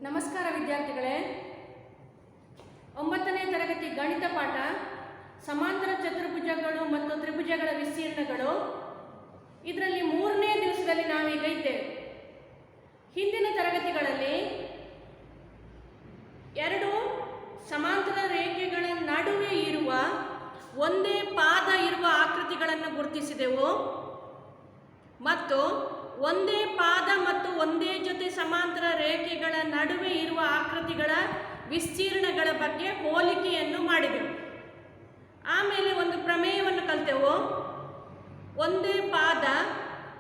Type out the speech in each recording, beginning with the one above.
ನಮಸ್ಕಾರ ವಿದ್ಯಾರ್ಥಿಗಳೇ. 9ನೇ ತರಗತಿ ಗಣಿತ ಪಾಠ ಸಮಾಂತರ ಚತುರ್ಭುಜಗಳು ಮತ್ತು ತ್ರಿಭುಜಗಳ ವಿಸ್ತೀರ್ಣಗಳು. ಇದರಲ್ಲಿ 3ನೇ ದಿವಸದಲ್ಲಿ ನಾವೀಗ ಇದ್ದೇವೆ. ಹಿಂದಿನ ತರಗತಿಗಳಲ್ಲಿ 2 ಸಮಾಂತರ ರೇಖೆಗಳ ನಡುವೆ ಇರುವ ಒಂದೇ ಪಾದ ಇರುವ ಆಕೃತಿಗಳನ್ನು ಗುರುತಿಸಿದೆವು ಮತ್ತು ಒಂದೇ ಪಾದ ಮತ್ತು ಒಂದೇ ಜೊತೆ ಸಮಾಂತರ ರೇಖೆಗಳ ನಡುವೆ ಇರುವ ಆಕೃತಿಗಳ ವಿಸ್ತೀರ್ಣಗಳ ಬಗ್ಗೆ ಹೋಲಿಕೆಯನ್ನು ಮಾಡಿದೆವು. ಆಮೇಲೆ ಒಂದು ಪ್ರಮೇಯವನ್ನು ಕಲಿತೆವು. ಒಂದೇ ಪಾದ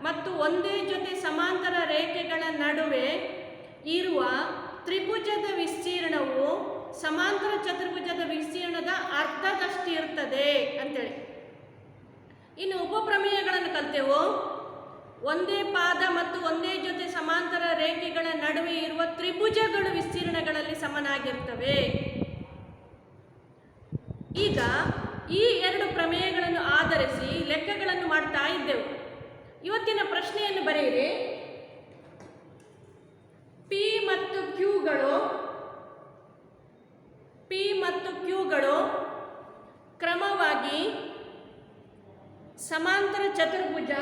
ಮತ್ತು ಒಂದೇ ಜೊತೆ ಸಮಾಂತರ ರೇಖೆಗಳ ನಡುವೆ ಇರುವ ತ್ರಿಭುಜದ ವಿಸ್ತೀರ್ಣವು ಸಮಾಂತರ ಚತುರ್ಭುಜದ ವಿಸ್ತೀರ್ಣದ ಅರ್ಧದಷ್ಟು ಇರುತ್ತದೆ ಅಂತೇಳಿ. ಇನ್ನು ಉಪಪ್ರಮೇಯಗಳನ್ನು ಕಲಿತೆವು. ಒಂದೇ ಪಾದ ಮತ್ತು ಒಂದೇ ಜೊತೆ ಸಮಾಂತರ ರೇಖೆಗಳ ನಡುವೆ ಇರುವ ತ್ರಿಭುಜಗಳು ವಿಸ್ತೀರ್ಣಗಳಲ್ಲಿ ಸಮನಾಗಿರ್ತವೆ. ಈಗ ಈ 2 ಪ್ರಮೇಯಗಳನ್ನು ಆಧರಿಸಿ ಲೆಕ್ಕಗಳನ್ನು ಮಾಡ್ತಾ ಇದ್ದೆವು. ಇವತ್ತಿನ ಪ್ರಶ್ನೆಯನ್ನು ಬರೆಯಿರಿ. ಪಿ ಮತ್ತು ಕ್ಯೂಗಳು ಕ್ರಮವಾಗಿ ಸಮಾಂತರ ಚತುರ್ಭುಜ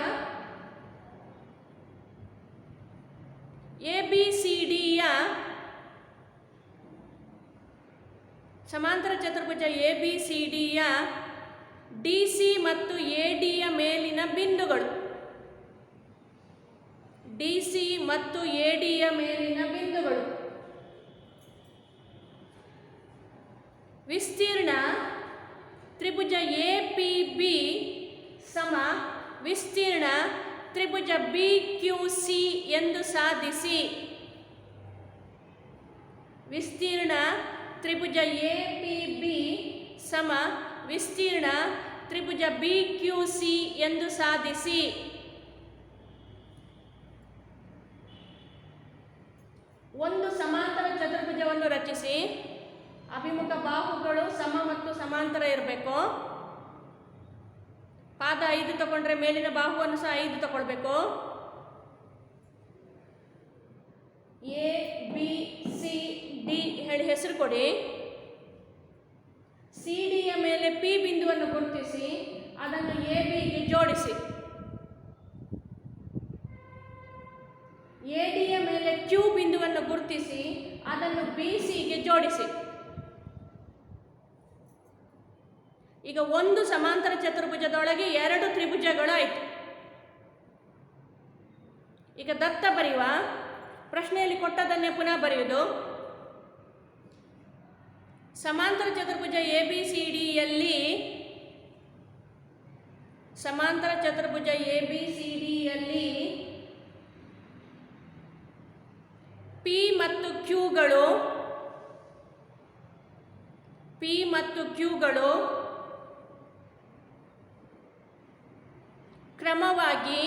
ABCDಯ ಸಮಾಂತರ ಚತುರ್ಭುಜ ABCDಯ DC ಮತ್ತು ADಯ ಮೇಲಿನ ಬಿಂದುಗಳು. DC ಮತ್ತು ADಯ ಮೇಲಿನ ಬಿಂದುಗಳು. ವಿಸ್ತೀರ್ಣ ತ್ರಿಭುಜ APB ಸಮ ವಿಸ್ತೀರ್ಣ ತ್ರಿಭುಜ BQC ಎಂದು ಸಾಧಿಸಿ. ವಿಸ್ತೀರ್ಣ ತ್ರಿಭುಜ APB ಸಮ ವಿಸ್ತೀರ್ಣ ತ್ರಿಭುಜ BQC ಎಂದು ಸಾಧಿಸಿ. ಒಂದು ಸಮಾಂತರ ಚತುರ್ಭುಜವನ್ನು ರಚಿಸಿ. ಅಭಿಮುಖ ಬಾಹುಗಳು ಸಮ ಮತ್ತು ಸಮಾಂತರ ಇರಬೇಕು. ಪಾದ 5 ತಗೊಂಡ್ರೆ ಮೇಲಿನ ಬಾಹುವನ್ನು ಸಹ 5 ತಗೊಳ್ಬೇಕು. ABCD ಹೇಳಿ ಹೆಸರು ಕೊಡಿ. CDಯ ಮೇಲೆ P ಬಿಂದುವನ್ನು ಗುರುತಿಸಿ ಅದನ್ನು ABಗೆ ಜೋಡಿಸಿ. ADಯ ಮೇಲೆ Q ಬಿಂದುವನ್ನು ಗುರುತಿಸಿ ಅದನ್ನು BCಗೆ ಜೋಡಿಸಿ. ಈಗ ಒಂದು ಸಮಾಂತರ ಚತುರ್ಭುಜದೊಳಗೆ 2 ತ್ರಿಭುಜಗಳು ಆಯಿತು. ಈಗ ದತ್ತ ಬರೆಯುವ. ಪ್ರಶ್ನೆಯಲ್ಲಿ ಕೊಟ್ಟದನ್ನೇ ಪುನಃ ಬರೆಯುವುದು. ಸಮಾಂತರ ಚತುರ್ಭುಜ ABCDಯಲ್ಲಿ P ಮತ್ತು Qಗಳು ಕ್ರಮವಾಗಿ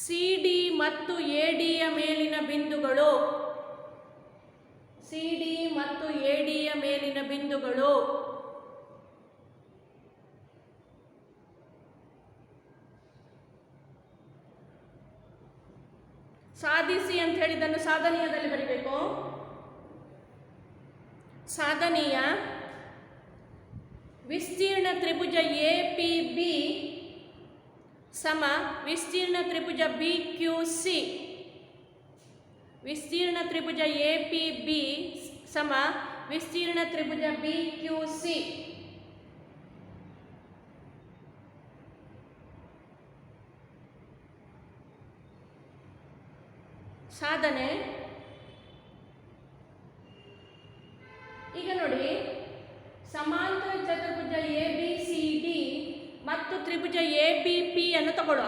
CD ಮತ್ತು ADಯ ಮೇಲಿನ ಬಿಂದುಗಳು. ಸಾಧಿಸಿ ಅಂತ ಹೇಳಿದ್ದನ್ನು ಸಾಧನೀಯದಲ್ಲಿ ಬರೀಬೇಕು. ಸಾಧನೀಯ ವಿಸ್ತೀರ್ಣ ತ್ರಿಭುಜ APB ಸಮ ವಿಸ್ತೀರ್ಣ ತ್ರಿಭುಜ BQC. ವಿಸ್ತೀರ್ಣ ತ್ರಿಭುಜ APB ಸಮ ವಿಸ್ತೀರ್ಣ ತ್ರಿಭುಜ BQC. ಸಾಧನೆ ಈಗ ನೋಡಿ. ಸಮಾಂತರ ಚತುರ್ಭುಜ ABCD ಮತ್ತು ತ್ರಿಭುಜ ABP ಅನ್ನು ತಗೊಳ್ಳುವ.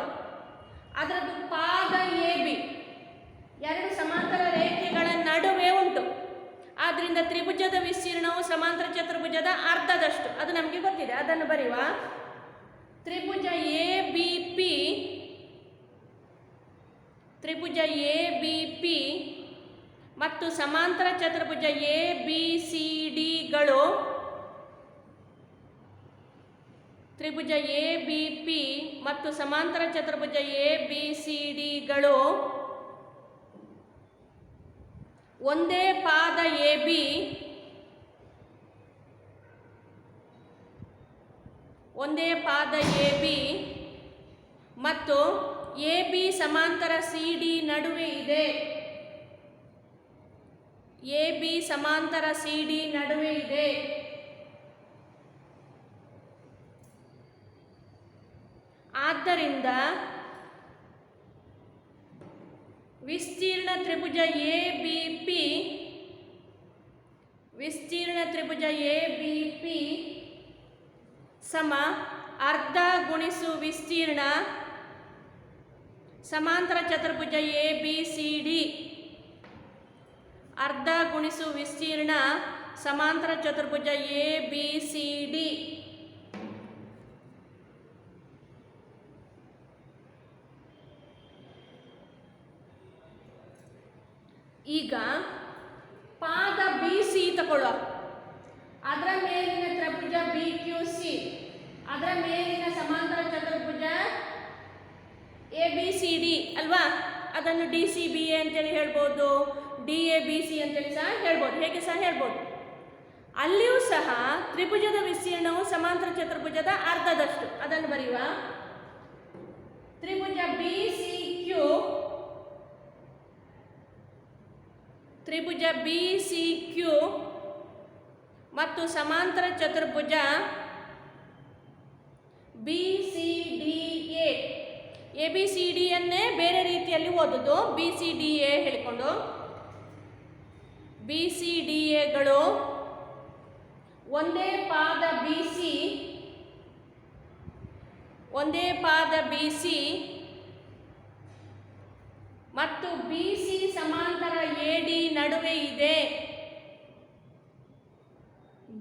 ಅದರದ್ದು ಪಾದ AB 2 ಸಮಾಂತರ ರೇಖೆಗಳ ನಡುವೆ ಉಂಟು. ಆದ್ದರಿಂದ ತ್ರಿಭುಜದ ವಿಸ್ತೀರ್ಣವು ಸಮಾಂತರ ಚತುರ್ಭುಜದ ಅರ್ಧದಷ್ಟು. ಅದು ನಮಗೆ ಗೊತ್ತಿದೆ, ಅದನ್ನು ಬರೆಯುವ. ತ್ರಿಭುಜ ABP ಮತ್ತು ಸಮಾಂತರ ಚತುರ್ಭುಜ ABCDಗಳು ತ್ರಿಭುಜ ABP ಮತ್ತು ಸಮಾಂತರ ಚತುರ್ಭುಜ ABCDಗಳು ಒಂದೇ ಪಾದ ಎ ಬಿ ಮತ್ತು ಎ ಬಿ ಸಮಾಂತರ ಸಿ ಡಿ ನಡುವೆ ಇದೆ. ಎ ಬಿ ಸಮಾಂತರ ಸಿ ಡಿ ನಡುವೆ ಇದೆ. ಆದ್ದರಿಂದ ವಿಸ್ತೀರ್ಣ ತ್ರಿಭುಜ ಎ ಬಿ ಪಿ ಸಮ ಅರ್ಧ ಗುಣಿಸು ವಿಸ್ತೀರ್ಣ ಸಮಾಂತರ ಚತುರ್ಭುಜ ಎ ಬಿ ಸಿ ಡಿ. ಅರ್ಧ ಗುಣಿಸು ವಿಸ್ತೀರ್ಣ ಸಮಾಂತರ ಚತುರ್ಭುಜ ಎ ಬಿ ಸಿ ಡಿ. ಈಗ ಪಾದ ಬಿ ಸಿ ತಗೊಳ್ಳೋ, ಅದರ ಮೇಲಿನ ತ್ರಿಭುಜ ಬಿ ಕ್ಯೂ ಸಿ, ಅದರ ಮೇಲಿನ ಸಮಾಂತರ ಚತುರ್ಭುಜ ಎ ಬಿ ಸಿ ಡಿ ಅಲ್ವಾ. ಅದನ್ನು ಡಿ ಸಿ ಬಿ ಎ ಅಂತೇಳಿ ಹೇಳ್ಬೋದು, ಡಿ ಎ ಬಿ ಸಿ ಅಂತೇಳಿ ಸಹ ಹೇಳ್ಬೋದು, ಹೇಗೆ ಸಹ ಹೇಳ್ಬೋದು. ಅಲ್ಲಿಯೂ ಸಹ ತ್ರಿಭುಜದ ವಿಸ್ತೀರ್ಣವು ಸಮಾಂತರ ಚತುರ್ಭುಜದ ಅರ್ಧದಷ್ಟು. ಅದನ್ನು ಬರೆಯುವ. ತ್ರಿಭುಜ ಬಿ ಸಿ ಕ್ಯೂ ಮತ್ತು ಸಮಾಂತರ ಚತುರ್ಭುಜ B C D A. A B C ಡಿಯನ್ನೇ ಬೇರೆ ರೀತಿಯಲ್ಲಿ ಓದೋದು, ಬಿ ಸಿ ಡಿ ಎ ಹೇಳಿಕೊಂಡು. ಬಿ ಸಿ ಡಿ ಎಗಳು ಒಂದೇ ಪಾದ ಬಿ ಸಿ ಮತ್ತು ಬಿ ಸಿ ಸಮಾಂತರ ಎ ಡಿ ನಡುವೆ ಇದೆ.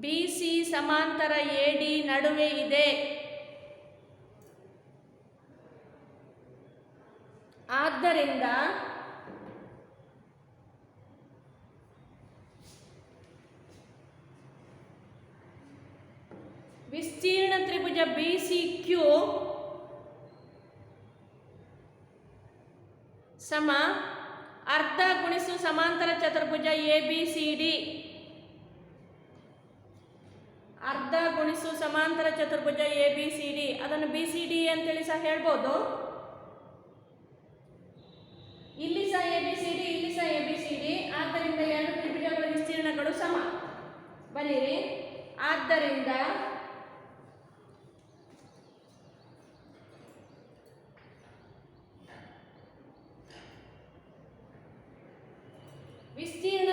ಬಿ ಸಿ ಸಮಾಂತರ ಎ ಡಿ ನಡುವೆ ಇದೆ. ಆದ್ದರಿಂದ ವಿಸ್ತೀರ್ಣ ತ್ರಿಭುಜ ಬಿ ಸಿ ಕ್ಯೂ ಸಮ ಅರ್ಧ ಗುಣಿಸು ಸಮಾಂತರ ಚತುರ್ಭುಜ ಎ ಬಿ ಸಿ ಡಿ. ಅರ್ಧ ಗುಣಿಸು ಸಮಾಂತರ ಚತುರ್ಭುಜ ಎ ಬಿ ಸಿ ಡಿ. ಅದನ್ನು ಬಿ ಸಿ ಡಿ ಅಂತೇಳಿ ಸಹ ಹೇಳ್ಬೋದು. ಇಲ್ಲಿ ಸಹ ಎ ಬಿ ಸಿ ಡಿ, ಇಲ್ಲಿ ಸಹ ಎ ಬಿ ಸಿ ಡಿ. ಆದ್ದರಿಂದ ಎರಡು ತ್ರಿಭುಜಗಳ ವಿಸ್ತೀರ್ಣಗಳು ಸಮ. ಬನ್ನಿರಿ. ಆದ್ದರಿಂದ ವಿಸ್ತೀರ್ಣ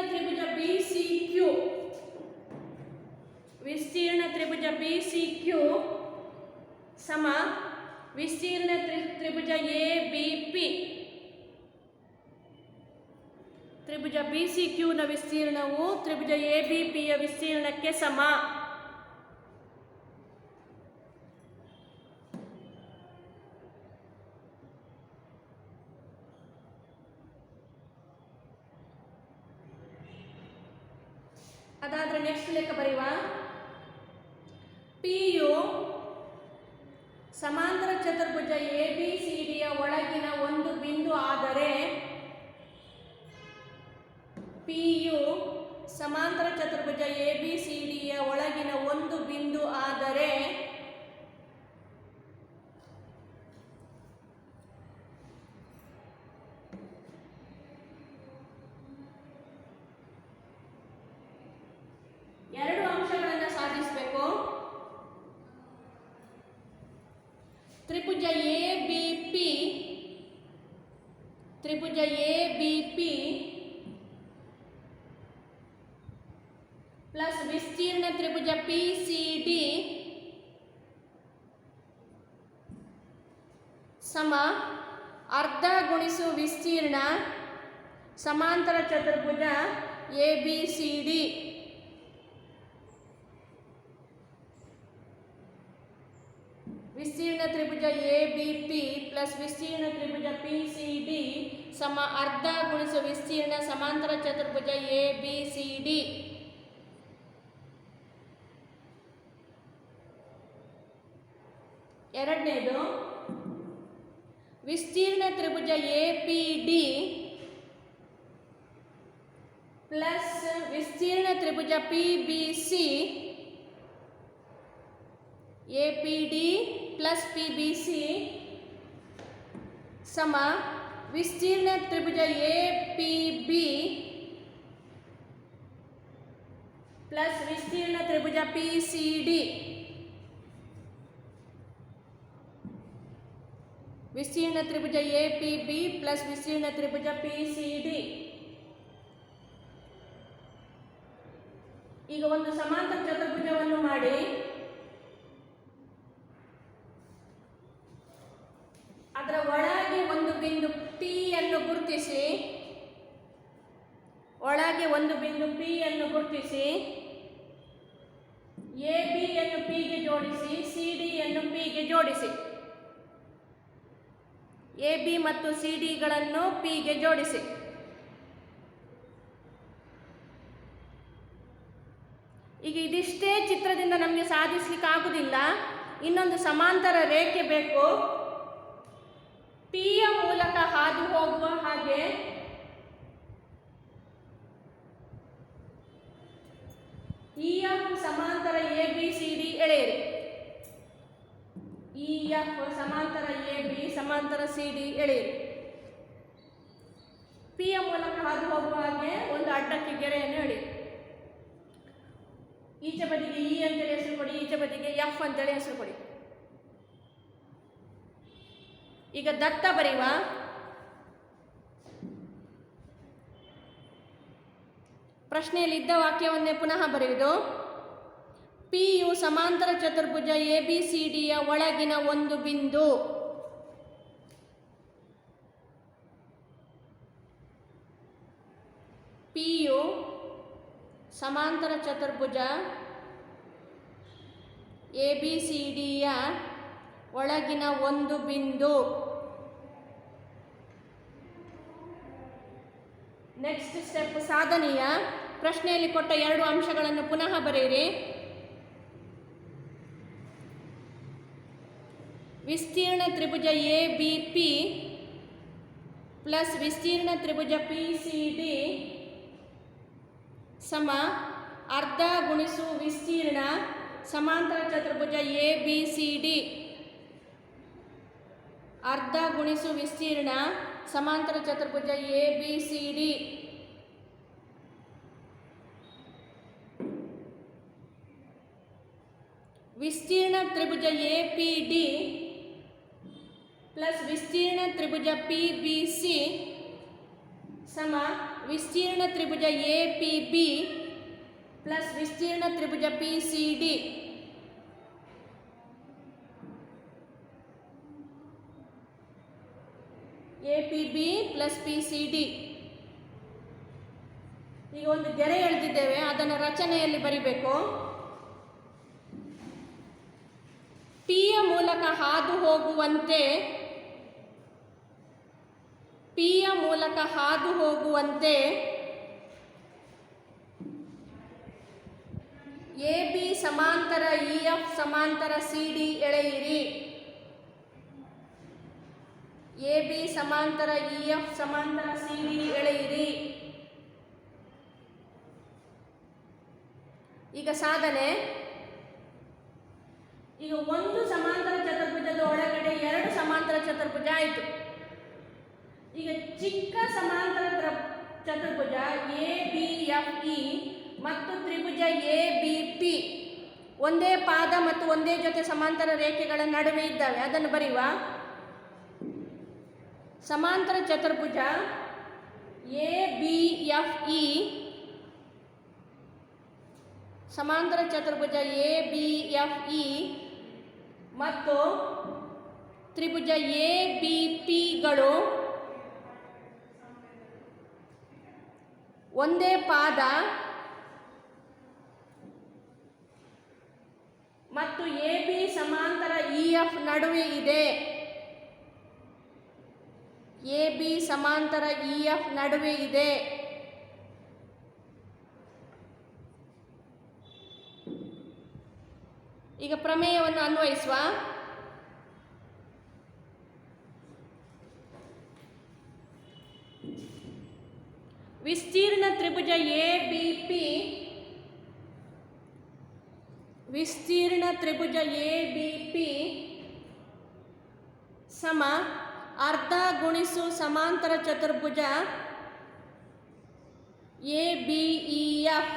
ತ್ರಿಭುಜ ಬಿ ಸಿ ಕ್ಯೂ ಸಮ ವಿಸ್ತೀರ್ಣ ತ್ರಿಭುಜ ಎ ಬಿ ಪಿ. ತ್ರಿಭುಜ ಬಿ ಸಿ ಕ್ಯೂನ ವಿಸ್ತೀರ್ಣವು ತ್ರಿಭುಜ ಎ ಬಿ ಪಿಯ ವಿಸ್ತೀರ್ಣಕ್ಕೆ ಸಮ. ಅದಾದರೆ ನೆಕ್ಸ್ಟ್ ಲೆಕ್ಕ ಬರೆಯುವ. ಪಿ ಯು ಸಮಾಂತರ ಚತುರ್ಭುಜ ಎ ಬಿ ಸಿ ಡಿಯ ಒಳಗಿನ ಒಂದು ಬಿಂದು ಆದರೆ, ಪಿ ಯು ಸಮಾಂತರ ಚತುರ್ಭುಜ ಎ ಬಿ ಸಿ ಡಿಯ ಒಳಗಿನ ಒಂದು ಬಿಂದು ಆದರೆ ಎರಡು ಅಂಶಗಳನ್ನು ಸಾಧಿಸಬೇಕು. ತ್ರಿಭುಜ ಎ ಬಿ ಪಿ ಪ್ಲಸ್ ವಿಸ್ತೀರ್ಣ ತ್ರಿಭುಜ ಪಿ ಸಿ ಡಿ ಸಮ ಅರ್ಧ ಗುಣಿಸು ವಿಸ್ತೀರ್ಣ ಸಮಾಂತರ ಚತುರ್ಭುಜ ಎ ಬಿ ಸಿ ಡಿ. ವಿಸ್ತೀರ್ಣ ತ್ರಿಭುಜ ಎ ಬಿ ಪಿ ಪ್ಲಸ್ ವಿಸ್ತೀರ್ಣ ತ್ರಿಭುಜ ಪಿ ಸಿ ಡಿ ಸಮ ಅರ್ಧ ಗುಣಿಸು ವಿಸ್ತೀರ್ಣ ಸಮಾಂತರ ಚತುರ್ಭುಜ ಎ ಬಿ ಸಿ ಡಿ. ಎರಡನೇದು ವಿಸ್ತೀರ್ಣ ತ್ರಿಭುಜ ಎ ಪಿ ಡಿ ಪ್ಲಸ್ ವಿಸ್ತೀರ್ಣ ತ್ರಿಭುಜ P B C A P D plus P B C ಸಮ ವಿಸ್ತೀರ್ಣ ತ್ರಿಭುಜ ಎ ಪಿ ಬಿ ಪ್ಲಸ್ ವಿಸ್ತೀರ್ಣ ತ್ರಿಭುಜ ಪಿ ಸಿ ಡಿ. ವಿಸ್ತೀರ್ಣ ತ್ರಿಭುಜ ಎ ಪಿ ಬಿ ಪ್ಲಸ್ ವಿಸ್ತೀರ್ಣ ತ್ರಿಭುಜ ಪಿ ಸಿ ಡಿ. ಈಗ ಒಂದು ಸಮಾಂತರ ಚತುರ್ಭುಜವನ್ನು ಮಾಡಿ ಅದರ ಒಳಗೆ ಒಂದು ಬಿಂದು ಪಿ ಅನ್ನು ಗುರುತಿಸಿ, ಒಳಗೆ ಒಂದು ಬಿಂದು ಪಿ ಅನ್ನು ಗುರುತಿಸಿ, ಎ ಬಿ ಅನ್ನು ಪಿ ಗೆ ಜೋಡಿಸಿ, ಸಿ ಡಿ ಅನ್ನು ಪಿ ಗೆ ಜೋಡಿಸಿ. ಎ ಬಿ ಮತ್ತು ಸಿ ಡಿಗಳನ್ನು ಪಿ ಗೆ ಜೋಡಿಸಿ. ಈಗ ಇದಿಷ್ಟೇ ಚಿತ್ರದಿಂದ ನಮಗೆ ಸಾಧಿಸ್ಲಿಕ್ಕೆ ಆಗುವುದಿಲ್ಲ. ಇನ್ನೊಂದು ಸಮಾಂತರ ರೇಖೆ ಬೇಕು. ಪಿಯ ಮೂಲಕ ಹಾದು ಹೋಗುವ ಹಾಗೆ ಇ ಎಫ್ ಸಮಾಂತರ ಎ ಬಿ ಸಿ ಡಿ ಎಳೆಯಿರಿ. ಇ ಎಫ್ ಸಮಾಂತರ ಎ ಬಿ ಸಮಾಂತರ ಸಿ ಡಿ ಎಳೆಯಿರಿ. ಪಿಯ ಮೂಲಕ ಹಾದು ಹೋಗುವ ಹಾಗೆ ಒಂದು ಅಡ್ಡಕ್ಕೆ ಗೆರೆಯನ್ನು ಎಳೆಯಿರಿ. ಈಚೆ ಬದಿಗೆ ಇ ಅಂತೇಳಿ ಹೆಸರು ಕೊಡಿ, ಈಚೆ ಬದಿಗೆ ಎಫ್ ಅಂತೇಳಿ ಹೆಸರು ಕೊಡಿ. ಈಗ ದತ್ತ ಬರೆಯುವ. ಪ್ರಶ್ನೆಯಲ್ಲಿ ಇದ್ದ ವಾಕ್ಯವನ್ನೇ ಪುನಃ ಬರೆಯುವುದು. ಪಿ ಯು ಸಮಾಂತರ ಚತುರ್ಭುಜ ಎ ಬಿ ಸಿ ಡಿಯ ಒಳಗಿನ ಒಂದು ಬಿಂದು. ಪಿ ಯು ಸಮಾಂತರ ಚತುರ್ಭುಜ ಎ ಬಿ ಸಿ ಡಿಯ ಒಳಗಿನ ಒಂದು ಬಿಂದು. ನೆಕ್ಸ್ಟ್ ಸ್ಟೆಪ್ ಸಾಧನೆಯ. ಪ್ರಶ್ನೆಯಲ್ಲಿ ಕೊಟ್ಟ ಎರಡು ಅಂಶಗಳನ್ನು ಪುನಃ ಬರೆಯಿರಿ. ವಿಸ್ತೀರ್ಣ ತ್ರಿಭುಜ ಎ ಬಿ ಪಿ ಪ್ಲಸ್ ವಿಸ್ತೀರ್ಣ ತ್ರಿಭುಜ ಪಿ ಸಿ ಡಿ ಸಮ ಅರ್ಧ ಗುಣಿಸು ವಿಸ್ತೀರ್ಣ ಸಮಾಂತರ ಚತುರ್ಭುಜ ಎ ಬಿ ಸಿ ಡಿ. ಅರ್ಧ ಗುಣಿಸು ವಿಸ್ತೀರ್ಣ ಸಮಾಂತರ ಚತುರ್ಭುಜ ಎ ಬಿ ಸಿ ಡಿ. ವಿಸ್ತೀರ್ಣ ತ್ರಿಭುಜ ಎ ಪಿ ಡಿ ಪ್ಲಸ್ ವಿಸ್ತೀರ್ಣ ತ್ರಿಭುಜ ಪಿ ಬಿ ಸಿ ಸಮ ವಿಸ್ತೀರ್ಣ ತ್ರಿಭುಜ ಎ ಪಿ ಬಿ ಪ್ಲಸ್ ವಿಸ್ತೀರ್ಣ ತ್ರಿಭುಜ P C D. A P B plus P C D. ಈಗ ಒಂದು ಗೆರೆ ಎಳೆದಿದ್ದೇವೆ, ಅದನ್ನು ರಚನೆಯಲ್ಲಿ ಬರಿಬೇಕು. ಪಿಯ ಮೂಲಕ ಹಾದು ಹೋಗುವಂತೆ ಎ ಬಿ ಸಮಾಂತರ ಇ ಎಫ್ ಸಮಾಂತರ ಸಿ ಡಿ ಎಳೆಯಿರಿ. ಎ ಬಿ ಸಮಾಂತರ ಇ ಎಫ್ ಸಮಾಂತರ ಸಿ ಡಿ ಎಳೆಯಿರಿ. ಈಗ ಸಾಧನೆ. ಈಗ ಒಂದು ಸಮಾಂತರ ಚತುರ್ಭುಜದ ಒಳಗಡೆ ಎರಡು ಸಮಾಂತರ ಚತುರ್ಭುಜ ಆಯಿತು. ಈಗ ಚಿಕ್ಕ ಸಮಾಂತರ ಚತುರ್ಭುಜ ಎ ಬಿ ಎಫ್ ಇ ಮತ್ತು ತ್ರಿಭುಜ ಎ ಬಿ ಪಿ ಒಂದೇ ಪಾದ ಮತ್ತು ಒಂದೇ ಜೊತೆ ಸಮಾಂತರ ರೇಖೆಗಳ ನಡುವೆ ಇದ್ದಾವೆ. ಅದನ್ನು ಬರೆಯುವ. ಸಮಾಂತರ ಚತುರ್ಭುಜ ಎ ಬಿ ಎಫ್ ಇ ಸಮಾಂತರ ಚತುರ್ಭುಜ ಎ ಬಿ ಎಫ್ ಇ ಮತ್ತು ತ್ರಿಭುಜ ಎ ಬಿ ಪಿಗಳು ಒಂದೇ ಪಾದ ಮತ್ತು ಎ ಬಿ ಸಮಾಂತರ ಇ ಎಫ್ ನಡುವೆ ಇದೆ. ಎ ಬಿ ಸಮಾಂತರ ಇ ಎಫ್ ನಡುವೆ ಇದೆ. ಈಗ ಪ್ರಮೇಯವನ್ನು ಅನ್ವಯಿಸುವ. ವಿಸ್ತೀರ್ಣ ತ್ರಿಭುಜ ಎ ಬಿ ಪಿ, ವಿಸ್ತೀರ್ಣ ತ್ರಿಭುಜ ಎ ಬಿ ಪಿ ಸಮ ಅರ್ಧ ಗುಣಿಸು ಸಮಾಂತರ ಚತುರ್ಭುಜ ಎ ಬಿ ಇ ಎಫ್.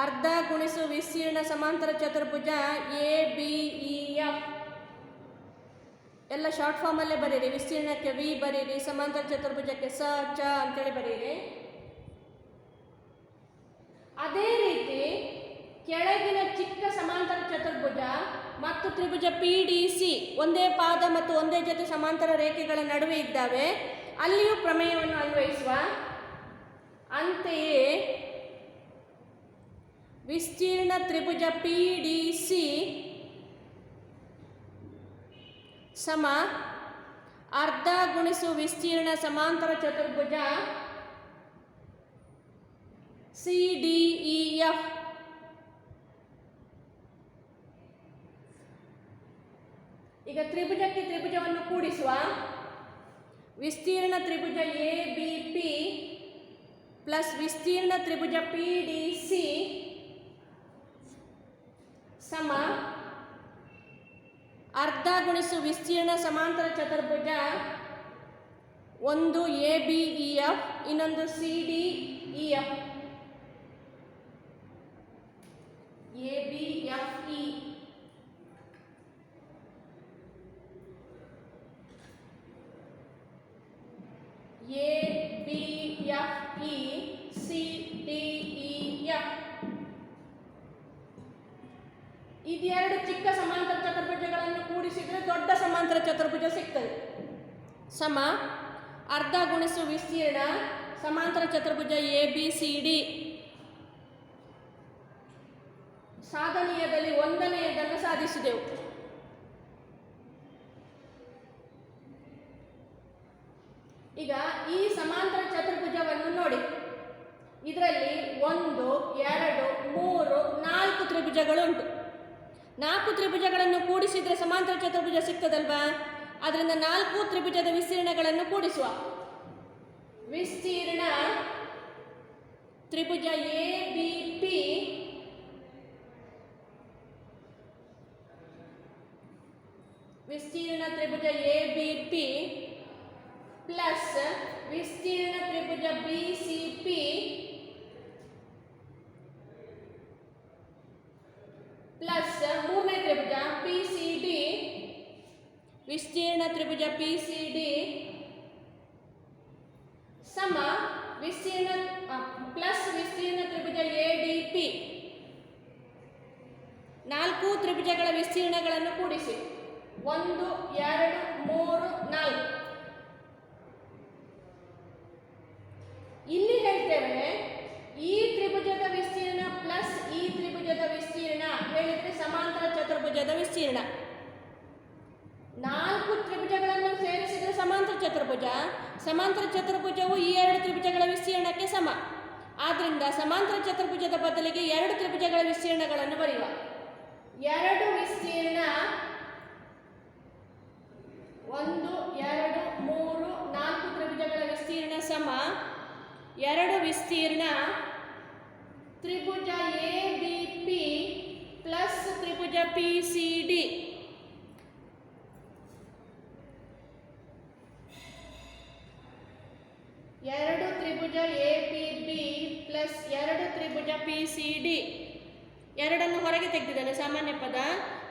ಅರ್ಧ ಗುಣಿಸು ವಿಸ್ತೀರ್ಣ ಸಮಾಂತರ ಚತುರ್ಭುಜ ಎ ಬಿ ಇ ಎಫ್. ಎಲ್ಲ ಶಾರ್ಟ್ ಫಾರ್ಮಲ್ಲೇ ಬರೀರಿ. ವಿಸ್ತೀರ್ಣಕ್ಕೆ ವಿ ಬರೀರಿ, ಸಮಾಂತರ ಚತುರ್ಭುಜಕ್ಕೆ ಸ ಚ ಅಂತೇಳಿ ಬರೀರಿ. ಅದೇ ರೀತಿ ಕೆಳಗಿನ ಚಿಕ್ಕ ಸಮಾಂತರ ಚತುರ್ಭುಜ ಮತ್ತು ತ್ರಿಭುಜ ಪಿ ಡಿ ಸಿ ಒಂದೇ ಪಾದ ಮತ್ತು ಒಂದೇ ಜೊತೆ ಸಮಾಂತರ ರೇಖೆಗಳ ನಡುವೆ ಇದ್ದಾವೆ, ಅಲ್ಲಿಯೂ ಪ್ರಮೇಯವನ್ನು ಅನ್ವಯಿಸುವ. ಅಂತೆಯೇ ವಿಸ್ತೀರ್ಣ ತ್ರಿಭುಜ ಪಿ ಡಿ ಸಿ ಸಮ ಅರ್ಧ ಗುಣಿಸು ವಿಸ್ತೀರ್ಣ ಸಮಾಂತರ ಚತುರ್ಭುಜ ಸಿ ಡಿ ಇ ಎಫ್. ಈಗ ತ್ರಿಭುಜಕ್ಕೆ ತ್ರಿಭುಜವನ್ನು ಕೂಡಿಸುವ. ವಿಸ್ತೀರ್ಣ ತ್ರಿಭುಜ ಎ ಬಿ ಪಿ ಪ್ಲಸ್ ವಿಸ್ತೀರ್ಣ ತ್ರಿಭುಜ ಪಿ ಡಿ ಸಿ ಸಮ ಅರ್ಧ ಗುಣಿಸು ವಿಸ್ತೀರ್ಣ ಸಮಾಂತರ ಚತುರ್ಭುಜ ಒಂದು ಎ ಬಿ ಇ ಎಫ್, ಇನ್ನೊಂದು C D E F. A B F E A B F E C D E F. ಇದೆರಡು ಚಿಕ್ಕ ಸಮಾಂತರ ಚತುರ್ಭುಜಗಳನ್ನು ಕೂಡಿಸಿದರೆ ದೊಡ್ಡ ಸಮಾಂತರ ಚತುರ್ಭುಜ ಸಿಗ್ತದೆ. ಸಮ ಅರ್ಧ ಗುಣಿಸು ವಿಸ್ತೀರ್ಣ ಸಮಾಂತರ ಚತುರ್ಭುಜ ಎ ಬಿ ಸಿ ಡಿ. ಸಾಧನೀಯದಲ್ಲಿ ಒಂದನೆಯದನ್ನು ಸಾಧಿಸಿದೆವು. ಈಗ ಈ ಸಮಾಂತರ ಚತುರ್ಭುಜವನ್ನು ನೋಡಿ. ಇದರಲ್ಲಿ 1 2 3 4 ತ್ರಿಭುಜಗಳು ಉಂಟು. 4 ತ್ರಿಭುಜಗಳನ್ನು ಕೂಡಿಸಿದರೆ ಸಮಾಂತರ ಚತುರ್ಭುಜ ಸಿಗ್ತದಲ್ವಾ? ಅದರಿಂದ 4 ತ್ರಿಭುಜದ ವಿಸ್ತೀರ್ಣಗಳನ್ನು ಕೂಡಿಸುವ. ವಿಸ್ತೀರ್ಣ ತ್ರಿಭುಜ ಎ ಬಿ ಪಿ ವಿಸ್ತೀರ್ಣ ತ್ರಿಭುಜ ಎ ಬಿ ಪಿ ಪ್ಲಸ್ ವಿಸ್ತೀರ್ಣ ತ್ರಿಭುಜ ಬಿ ಸಿ ಪಿ ಪ್ಲಸ್ ಮೂರನೇ ತ್ರಿಭುಜ ಪಿ ಸಿ ಡಿ, ವಿಸ್ತೀರ್ಣ ತ್ರಿಭುಜ ಪಿ ಸಿ ಡಿ ಸಮ ವಿಸ್ತೀರ್ಣ ಪ್ಲಸ್ ವಿಸ್ತೀರ್ಣ ತ್ರಿಭುಜ ಎ ಡಿ ಪಿ. 4 ತ್ರಿಭುಜಗಳ ವಿಸ್ತೀರ್ಣಗಳನ್ನು ಕೂಡಿಸಿ. 1 2 3 4. ಇಲ್ಲಿ ಹೇಳ್ತೇವೆ ಈ ತ್ರಿಭುಜದ ವಿಸ್ತೀರ್ಣ ಪ್ಲಸ್ ಈ ತ್ರಿಭುಜದ ವಿಸ್ತೀರ್ಣ ಹೇಳಿದ್ರೆ ಸಮಾಂತರ ಚತುರ್ಭುಜದ ವಿಸ್ತೀರ್ಣ. 4 ತ್ರಿಭುಜಗಳನ್ನು ಸೇರಿಸಿದರೆ ಸಮಾಂತರ ಚತುರ್ಭುಜ. ಸಮಾಂತರ ಚತುರ್ಭುಜವು ಈ 2 ತ್ರಿಭುಜಗಳ ವಿಸ್ತೀರ್ಣಕ್ಕೆ ಸಮ. ಆದ್ದರಿಂದ ಸಮಾಂತರ ಚತುರ್ಭುಜದ ಬದಲಿಗೆ 2 ತ್ರಿಭುಜಗಳ ವಿಸ್ತೀರ್ಣಗಳನ್ನು ಬರೆಯುವ. 2 ವಿಸ್ತೀರ್ಣ 1 2 3 4 ತ್ರಿಭುಜಗಳ ವಿಸ್ತೀರ್ಣ ಸಮ 2 ವಿಸ್ತೀರ್ಣ ತ್ರಿಭುಜ ಎ ಬಿ ಪಿ ಪ್ಲಸ್ ತ್ರಿಭುಜ ಪಿ ಸಿ ಡಿ. ಎರಡು ತ್ರಿಭುಜ ಎ ಪಿ ಬಿ ಪ್ಲಸ್ 2 ತ್ರಿಭುಜ ಪಿ ಸಿ ಡಿ. ಎರಡನ್ನು ಹೊರಗೆ ತೆಗೆದಿದ್ದಾನೆ ಸಾಮಾನ್ಯ ಪದ.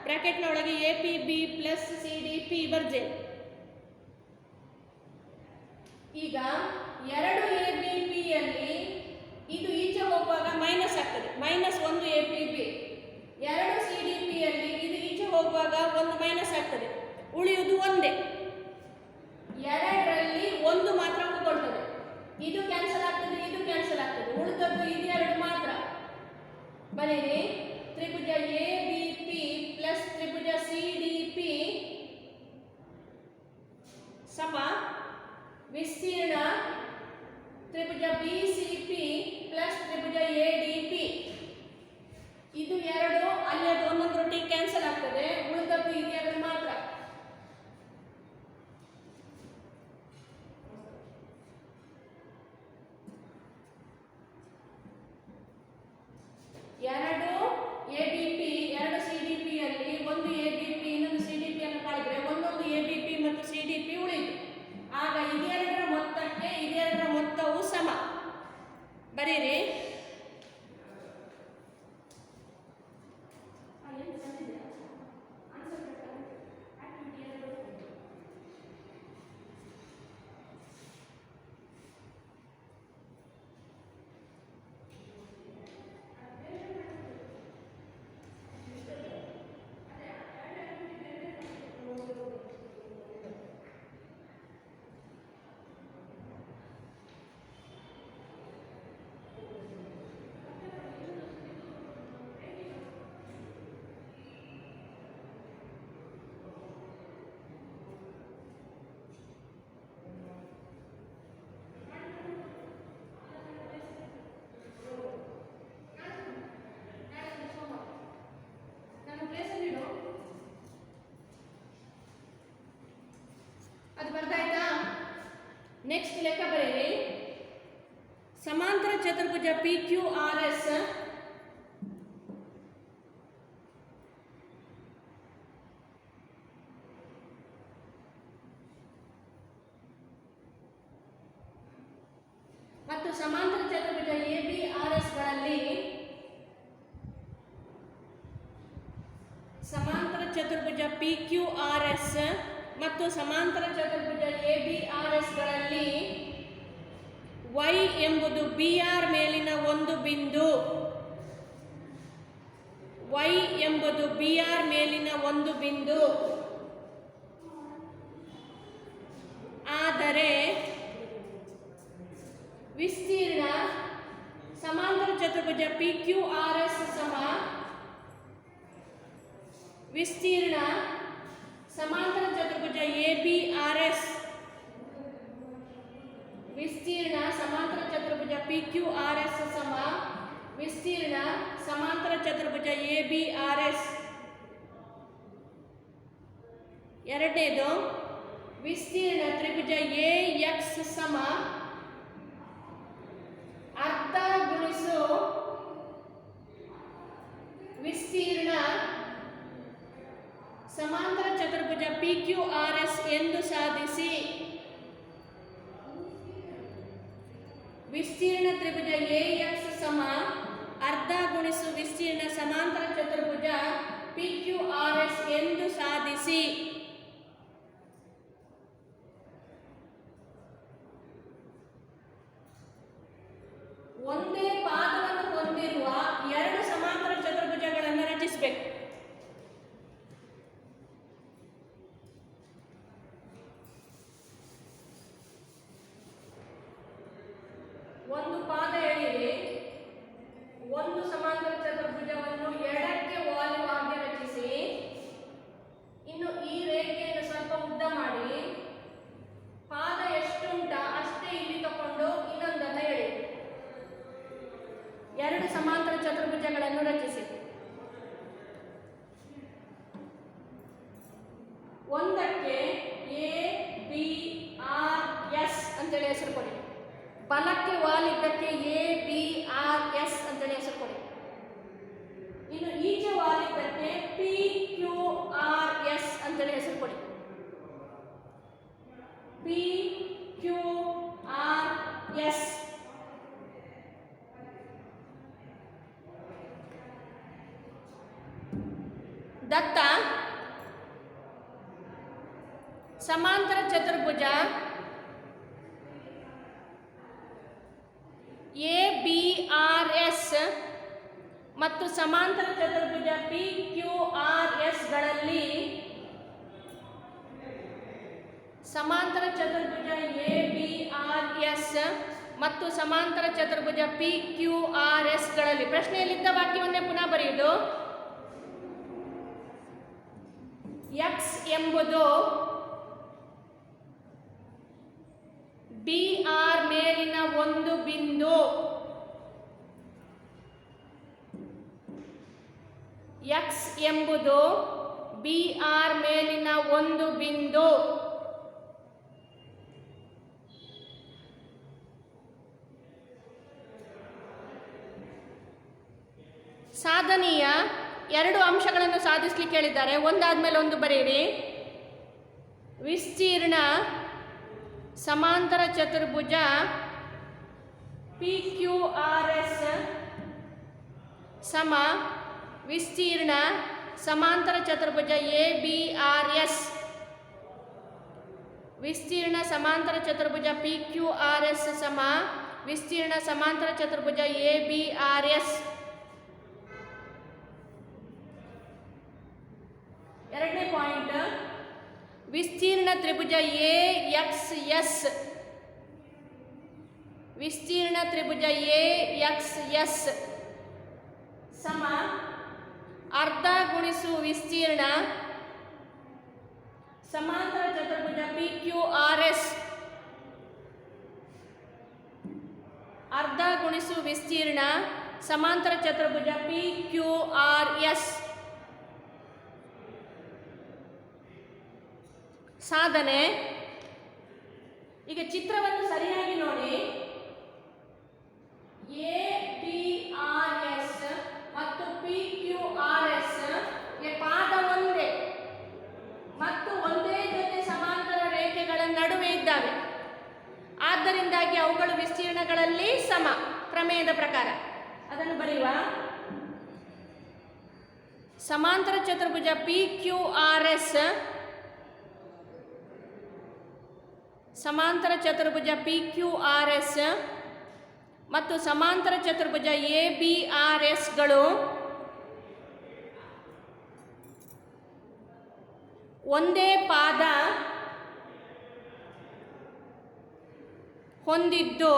ಬ್ರಾಕೆಟ್ನ ಒಳಗೆ A P B plus C D P ಬರ್ಜೇನೆ. ಈಗ 2 ಎ ಬಿ ಪಿಯಲ್ಲಿ ಇದು ಈಚೆ ಹೋಗುವಾಗ ಮೈನಸ್ ಆಗ್ತದೆ, -1 A P B. 2 C D ಪಿಯಲ್ಲಿ ಇದು ಈಚೆ ಹೋಗುವಾಗ 1 ಮೈನಸ್ ಆಗ್ತದೆ, ಉಳಿಯುವುದು ಒಂದೇ. 2ರಲ್ಲಿ 1 ಮಾತ್ರ ಉಳ್ಕೊಳ್ತದೆ. ಇದು ಕ್ಯಾನ್ಸಲ್ ಆಗ್ತದೆ, ಇದು ಕ್ಯಾನ್ಸಲ್ ಆಗ್ತದೆ, ಉಳಿದದ್ದು ಇದೆರಡು ಮಾತ್ರ. ಬರೀರಿ. ತ್ರಿಭುಜ ಎ ಬಿ ಪಿ ಪ್ಲಸ್ ತ್ರಿಭುಜ ಸಿ ಡಿ ಪಿ ಸಮ ವಿಸ್ತೀರ್ಣ ತ್ರಿಭುಜ ಬಿ ಸಿ ಪಿ ಪ್ಲಸ್ ತ್ರಿಭುಜ ಎ ಡಿ ಪಿ. ಇದು 2, ಅಲ್ಲಿ ಅದು ಒಂದೊಂದರೊಟ್ಟಿಗೆ ಕ್ಯಾನ್ಸಲ್ ಆಗ್ತದೆ, ಉಳಿದದ್ದು ಇದೆರಡು ಮಾತ್ರ. ಅದು ಬರ್ತಾಯ್ತಾ? ನೆಕ್ಸ್ಟ್ ಲೆಕ್ಕ ಬರೀರಿ. ಸಮಾಂತರ ಚತುರ್ಭುಜ ಪಿ ಕ್ಯೂ ಆರ್ ಎಸ್ ಮತ್ತು ಸಮಾಂತರ ಚತುರ್ಭುಜ ಎ ಬಿ ಆರ್ ಎಸ್ ಗಳಲ್ಲಿ ಸಮಾಂತರ ಚತುರ್ಭುಜ ಪಿ ಕ್ಯೂ ಆರ್ ಎಸ್ ಮತ್ತು ಸಮಾಂತರ ಚತುರ್ಭುಜ ಎ ಬಿ ಆರ್ ಎಸ್ ಗಳಲ್ಲಿ y ಎಂಬುದು ಬಿ ಆರ್ ಮೇಲಿನ ಒಂದು ಬಿಂದು, y ಎಂಬುದು ಬಿ ಆರ್ ಮೇಲಿನ ಒಂದು ಬಿಂದು ಆದರೆ ವಿಸ್ತೀರ್ಣ ಸಮಾಂತರ ಚತುರ್ಭುಜ ಪಿ ಕ್ಯೂ ಆರ್ ಎಸ್ ಸಮ ವಿಸ್ತೀರ್ಣ ಸಮಾಂತರ ಚತುರ್ಭುಜ ಎ ಬಿ ಆರ್ ಎಸ್, ವಿಸ್ತೀರ್ಣ ಸಮಾಂತರ ಚತುರ್ಭುಜ ಪಿ ಕ್ಯೂ ಆರ್ ಎಸ್ ಸಮ ವಿಸ್ತೀರ್ಣ ಸಮಾಂತರ ಚತುರ್ಭುಜ ಎ ಬಿ ಆರ್ ಎಸ್. ಎರಡನೇದು ವಿಸ್ತೀರ್ಣ ತ್ರಿಭುಜ ಎ ಎಕ್ಸ್ ಸಮ ಅರ್ಧ ಗುಣಿಸು ವಿಸ್ತೀರ್ಣ ಸಮಾಂತರ ಚತುರ್ಭುಜ ಪಿ ಕ್ಯೂ ಆರ್ ಎಸ್ ಎಂದು ಸಾಧಿಸಿ. ವಿಸ್ತೀರ್ಣ ತ್ರಿಭುಜ ಎ ಎಕ್ಸ್ ಸಮ ಅರ್ಧ ಗುಣಿಸು ವಿಸ್ತೀರ್ಣ ಸಮಾಂತರ ಚತುರ್ಭುಜ ಪಿ ಕ್ಯೂ ಆರ್ ಎಸ್ ಎಂದು ಸಾಧಿಸಿ. ಒಂದೇ ಪಾದವನ್ನು ಹೊಂದಿರುವ ಎರಡು ಸಮಾಂತರ ಚತುರ್ಭುಜಗಳನ್ನು ರಚಿಸಬೇಕು. ಒಂದು ಪಾದ ಎಳೆಯಿರಿ, ಒಂದು ಸಮಾಂತರ ಚತುರ್ಭುಜವನ್ನು ಎಡಕ್ಕೆ ವಾಲಿವಾಗಿ ರಚಿಸಿ, ಇನ್ನು ಈ ರೇಖೆಯನ್ನು ಸ್ವಲ್ಪ ಉದ್ದ ಮಾಡಿ, ಪಾದ ಎಷ್ಟುಂಟ ಅಷ್ಟೇ ಇಲ್ಲಿ ತಕೊಂಡು ಇನ್ನೊಂದನ್ನು ಎಳೆಯಿರಿ. ಎರಡು ಸಮಾಂತರ ಚತುರ್ಭುಜಗಳನ್ನು ರಚಿಸಿ. ಒಂದಕ್ಕೆ ಎ ಬಿ ಆರ್ ಎಸ್ ಅಂತೇಳಿ ಹೆಸರು ಕೊಡಿ. ಬಲಕ್ಕೆ ವಾಲಿದ್ದಕ್ಕೆ ಎ ಬಿ ಆರ್ ಎಸ್ ಅಂತೇಳಿ ಹೆಸರು ಕೊಡಿ. ಇನ್ನು ಈಚೆ ವಾಲಿದ್ದಕ್ಕೆ ಪಿ ಕ್ಯೂ ಆರ್ ಎಸ್ ಅಂತೇಳಿ ಹೆಸರು ಕೊಡಿ. P Q R S. ದತ್ತ ಸಮಾಂತರ ಚತುರ್ಭುಜ ಎ ಬಿ ಆರ್ ಎಸ್ ಮತ್ತು ಸಮಾಂತರ ಚತುರ್ಭುಜ ಪಿ ಕ್ಯೂ ಆರ್ ಎಸ್ ಗಳಲ್ಲಿ ಸಮಾಂತರ ಚತುರ್ಭುಜ ಎ ಬಿ ಆರ್ ಎಸ್ ಮತ್ತು ಸಮಾಂತರ ಚತುರ್ಭುಜ ಪಿ ಕ್ಯೂ ಆರ್ ಎಸ್ ಗಳಲ್ಲಿ ಪ್ರಶ್ನೆಯಲ್ಲಿದ್ದ ವಾಕ್ಯವನ್ನೇ ಪುನಃ ಬರೆಯುವುದು. ಎಕ್ಸ್ ಎಂಬುದು ಬಿ ಆರ್ ಮೇಲಿನ ಒಂದು ಬಿಂದು, ಎಕ್ಸ್ ಎಂಬುದು ಬಿ ಆರ್ ಮೇಲಿನ ಒಂದು ಬಿಂದು. ಸಾಧನೀಯ ಎರಡು ಅಂಶಗಳನ್ನು ಸಾಧಿಸಲಿಕ್ಕೆ ಹೇಳಿದ್ದಾರೆ. ಒಂದಾದ್ಮೇಲೆ ಒಂದು ಬರೆಯಿರಿ. ವಿಸ್ತೀರ್ಣ ಸಮಾಂತರ ಚತುರ್ಭುಜ ಪಿ ಕ್ಯೂ ಆರ್ ಎಸ್ ಸಮ ವಿಸ್ತೀರ್ಣ ಸಮಾಂತರ ಚತುರ್ಭುಜ ಎ ಬಿ ಆರ್ ಎಸ್. ವಿಸ್ತೀರ್ಣ ಸಮಾಂತರ ಚತುರ್ಭುಜ ಪಿ ಕ್ಯೂ ಆರ್ ಎಸ್ ಸಮ ವಿಸ್ತೀರ್ಣ ಸಮಾಂತರ ಚತುರ್ಭುಜ ಎ ಬಿ ಆರ್ ಎಸ್. ಎರಡನೇ ಪಾಯಿಂಟ್, ವಿಸ್ತೀರ್ಣ ತ್ರಿಭುಜ ಎ ಎಕ್ಸ್ ಎಸ್. ವಿಸ್ತೀರ್ಣ ತ್ರಿಭುಜ ಎ ಎಕ್ಸ್ ಎಸ್ ಸಮ ಅರ್ಧ ಗುಣಿಸು ವಿಸ್ತೀರ್ಣ ಸಮಾಂತರ ಚತುರ್ಭುಜ ಪಿ ಕ್ಯೂ ಆರ್ ಎಸ್. ಅರ್ಧ ಗುಣಿಸು ವಿಸ್ತೀರ್ಣ ಸಮಾಂತರ ಚತುರ್ಭುಜ ಪಿ ಕ್ಯೂ ಆರ್ ಎಸ್. ಸಾಧನೆ ಈಗ ಚಿತ್ರವನ್ನು ಸರಿಯಾಗಿ ನೋಡಿ. ಎ ಬಿ ಆರ್ ಎಸ್ ಮತ್ತು ಪಿ ಕ್ಯೂ ಆರ್ ಎಸ್ ಪಾದ ಒಂದೇ ಮತ್ತು ಒಂದೇ ಜೊತೆ ಸಮಾಂತರ ರೇಖೆಗಳ ನಡುವೆ ಇದ್ದಾವೆ. ಆದ್ದರಿಂದಾಗಿ ಅವುಗಳು ವಿಸ್ತೀರ್ಣಗಳಲ್ಲಿ ಸಮ ಪ್ರಮೇಯದ ಪ್ರಕಾರ. ಅದನ್ನು ಬರೆಯುವ. ಸಮಾಂತರ ಚತುರ್ಭುಜ ಪಿ ಕ್ಯೂ ಆರ್ ಎಸ್, ಸಮಾಂತರ ಚತುರ್ಭುಜ ಪಿ ಕ್ಯೂ ಆರ್ ಎಸ್ ಮತ್ತು ಸಮಾಂತರ ಚತುರ್ಭುಜ ಎ ಬಿ ಆರ್ ಎಸ್ಗಳು ಒಂದೇ ಪಾದ ಹೊಂದಿದ್ದು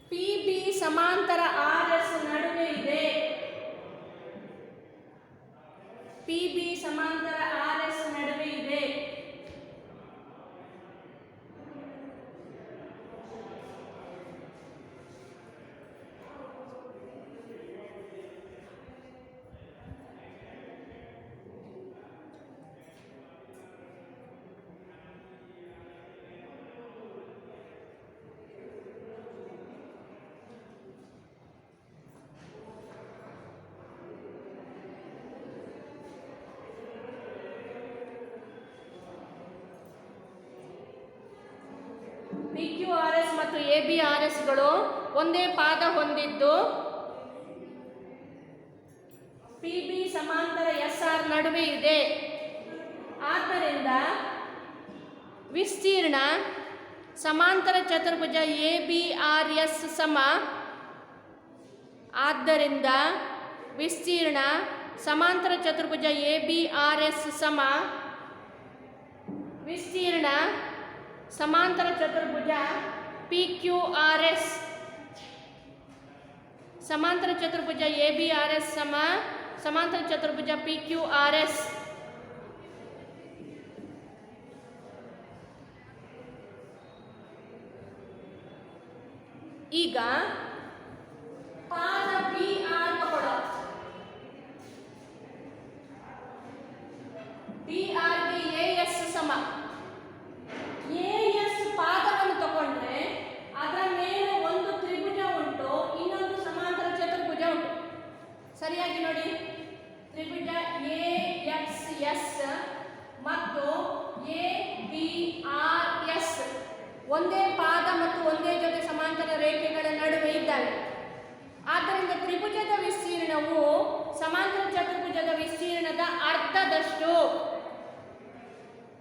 ಪಿ ಬಿ ಸಮಾಂತರ ಆರ್ ಎಸ್ ನಡುವೆ ಇದೆ. ಪಿ ಬಿ ಸಮಾಂತರ ಆರ್ ಎಸ್ ನಡುವೆ ಇದೆ. ಪಿ ಕ್ಯೂ ಆರ್ ಎಸ್ ಮತ್ತು ಎ ಬಿ ಆರ್ ಎಸ್ಗಳು ಒಂದೇ ಪಾದ ಹೊಂದಿದ್ದು ಪಿ ಬಿ ಸಮಾಂತರ ಎಸ್ ಆರ್ ನಡುವೆ ಇದೆ. ಆದ್ದರಿಂದ ವಿಸ್ತೀರ್ಣ ಸಮಾಂತರ ಚತುರ್ಭುಜ ಎ ಬಿ ಆರ್ ಎಸ್ ಸಮ. ಆದ್ದರಿಂದ ವಿಸ್ತೀರ್ಣ ಸಮಾಂತರ ಚತುರ್ಭುಜ ಎ ಬಿ ಆರ್ ಎಸ್ ಸಮ ವಿಸ್ತೀರ್ಣ ಸಮಾಂತರ ಚತುರ್ಭುಜ ಪಿ ಕ್ಯೂ ಆರ್ ಎಸ್. ಸಮಾಂತರ ಚತುರ್ಭುಜ ಎ ಬಿ ಆರ್ ಎಸ್ ಸಮ ಸಮಾಂತರ ಚತುರ್ಭುಜ ಪಿ ಕ್ಯೂ ಆರ್ ಎಸ್. ಈಗ ಪಾದ ಬಿ ಆರ್ ತಗೊಳ್ಳೋ. ಬಿ ಆರ್ಗೆ ಎ ಎಸ್ ಸಮ. ಎ ಎಸ್ ಪಾದವನ್ನು ತಗೊಂಡ್ರೆ ಅದರ ಮೇಲೆ ಒಂದು ತ್ರಿಭುಜ ಉಂಟು, ಇನ್ನೊಂದು ಸಮಾಂತರ ಚತುರ್ಭುಜ ಉಂಟು. ಸರಿಯಾಗಿ ನೋಡಿ. ತ್ರಿಭುಜ ಎ ಎಕ್ಸ್ ಎಸ್ ಮತ್ತು ಎ ಬಿ ಆರ್ ಎಸ್ ಒಂದೇ ಪಾದ ಮತ್ತು ಒಂದೇ ಜೊತೆ ಸಮಾಂತರ ರೇಖೆಗಳ ನಡುವೆ ಇದ್ದಾವೆ. ಆದ್ದರಿಂದ ತ್ರಿಭುಜದ ವಿಸ್ತೀರ್ಣವು ಸಮಾಂತರ ಚತುರ್ಭುಜದ ವಿಸ್ತೀರ್ಣದ ಅರ್ಧದಷ್ಟು.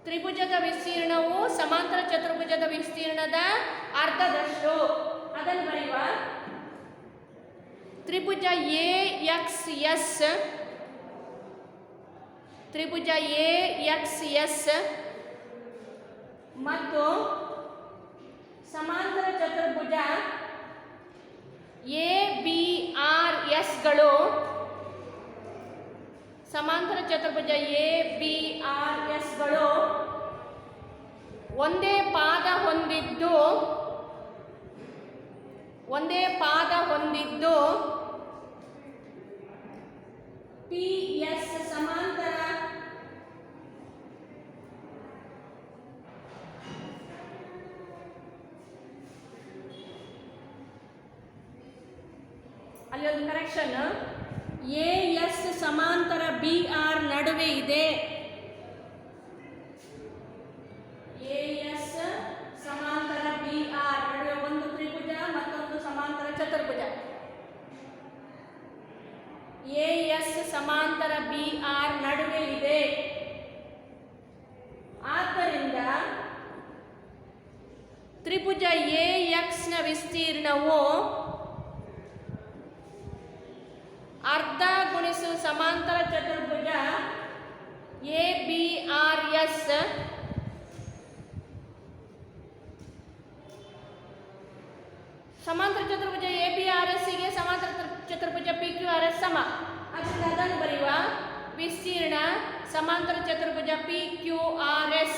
ತ್ರಿಭುಜದ ವಿಸ್ತೀರ್ಣವು ಸಮಾಂತರ ಚತುರ್ಭುಜದ ವಿಸ್ತೀರ್ಣದ ಅರ್ಧದಷ್ಟು. ಅದನ್ನು ಬರೆಯುವ. ತ್ರಿಭುಜ ಎ ಎಕ್ಸ್ ಎಸ್, ತ್ರಿಭುಜ ಎ ಎಕ್ಸ್ ಎಸ್ ಮತ್ತು ಸಮಾಂತರ ಚತುರ್ಭುಜ ಎ ಬಿ ಆರ್ ಎಸ್ಗಳು ಸಮಾಂತರ ಚತುರ್ಭುಜ ಎ ಬಿ ಆರ್ ಎಸ್ಗಳು ಒಂದೇ ಪಾದ ಹೊಂದಿದ್ದು ಪಿ ಎಸ್ ಸಮಾಂತರ ಅಲ್ಲಿ ಒಂದು ಕರೆಕ್ಷನ್. ಎ ಎಸ್ ಸಮಾಂತರ ಬಿ ಆರ್ ನಡುವೆ ಇದೆ. ಎ ಎಸ್ ಸಮಾಂತರ ಬಿ ಆರ್ ನಡುವೆ ಒಂದು ತ್ರಿಭುಜ ಮತ್ತೊಂದು ಸಮಾಂತರ ಚತುರ್ಭುಜ. ಎ ಎಸ್ ಸಮಾಂತರ ಬಿ ಆರ್ ನಡುವೆ ಇದೆ. ಆದ್ದರಿಂದ ತ್ರಿಭುಜ ಎ ಎಕ್ಸ್ ನ ವಿಸ್ತೀರ್ಣವು ಅರ್ಧ ಗುಣಿಸು ಸಮಾಂತರ ಚತುರ್ಭುಜ ಎ ಬಿ ಆರ್ ಎಸ್ ಸಮಾಂತರ ಚತುರ್ಭುಜ ಎ ಬಿ ಆರ್ ಎಸ್ ಗೆ ಸಮಾಂತರ ಚತುರ್ಭುಜ ಪಿ ಕ್ಯೂ ಆರ್ ಎಸ್ ಸಮ. ಅದರಿಂದ ಅದನ್ನು ಬರೆಯುವ. ವಿಸ್ತೀರ್ಣ ಸಮಾಂತರ ಚತುರ್ಭುಜ PQRS.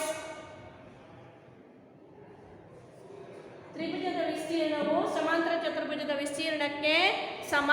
ತ್ರಿಭುಜದ ವಿಸ್ತೀರ್ಣವು ಸಮಾಂತರ ಚತುರ್ಭುಜದ ವಿಸ್ತೀರ್ಣಕ್ಕೆ ಸಮ.